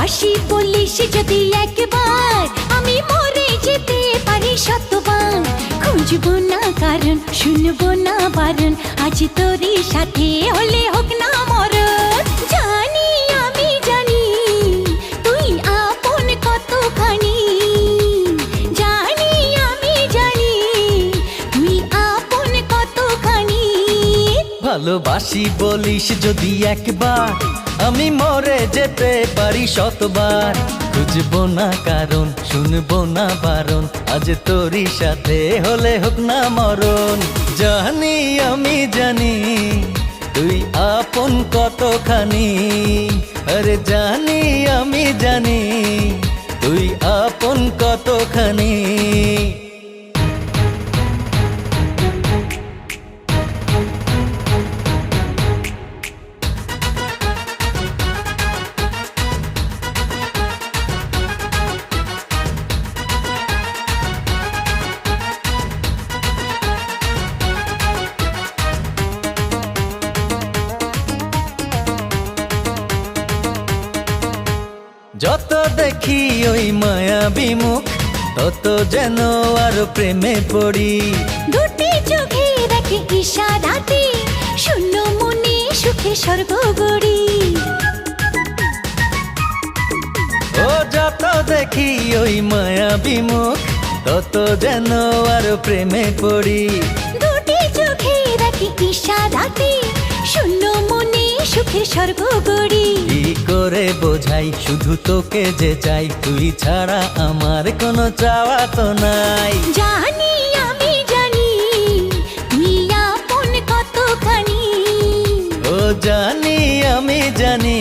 ভালোবাসি বলিস যদি একবার, আমি মরে যেতে পারি শতবার। খুঁজবো না কারণ, শুনবো না বারণ, আজ তোরই সাথে হলে হোক না মরণ। জানি আমি জানি তুই আপন কতখানি, জানি আমি জানি তুই আপন কতখানি। ভালোবাসি বলিস যদি একবার, আমি মরে যেতে পারি শতবার। খুঁজবো না কারণ, শুনবো না বারণ, আজ তোরই সাথে হলে হোক না মরণ। জানি আমি জানি তুই আপন কতখানি, আরে জানি আমি জানি তুই আপন কতখানি। যত দেখি ওই মায়াবী মুখ, তত যেন আরো প্রেমে পড়ি। দুটি চোখে রাখে ইশারাতে, শূন্য মনে সুখে স্বর্গ গড়ি। ও যত দেখি ওই মায়াবী মুখ, তত যেন আরো প্রেমে পড়ি। দুটি চোখে রাখে ইশারাতে, শূন্য মনে সুখে স্বর্গ গড়ি। কি করে বোঝাই শুধু তোকে যে চাই, তুই ছাড়া আমার কোনো চাওয়া তো নাই। জানি আমি জানি তুই আপন কতখানি, ও জানি আমি জানি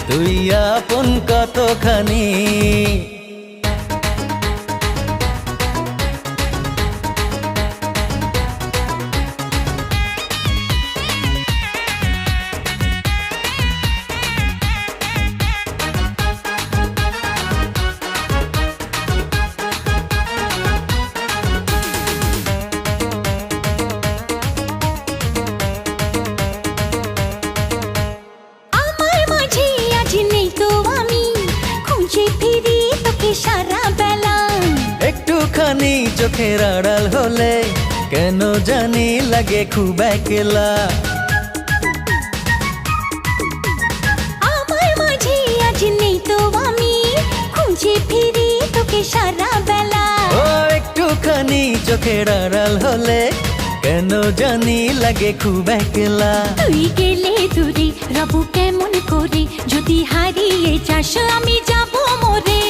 তুই আপন কতখানি। সারা বেলা একটুখানি চোখের আড়াল হলে কেন জানি লাগে খুব একলা। আমার মাঝে আজ নেই তো আমি, খুঁজে ফিরি তোকে সারা বেলা। ও একটুখানি চোখের আড়াল হলে কেন জানি লাগে খুব একলা। তুই গেলে দূরে রব কেমন করে, যদি হারিয়ে যাস আমি যাব মরে।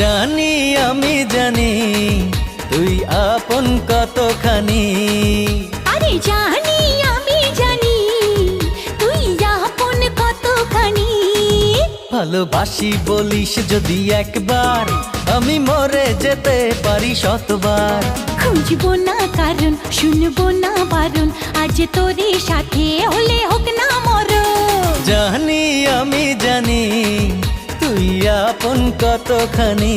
জানি আমি জানি তুই আপন কতখানি, আরে জানি আমি জানি তুই আপন কতখানি। ভালোবাসি বলিস যদি একবার, আমি মরে যেতে পারি শতবার। খুঁজবো না কারণ, শুনবো না বারণ, আজ তোরই সাথে হলে হোক না মরণ। জানি আমি জানি তুই আপন কতখানি।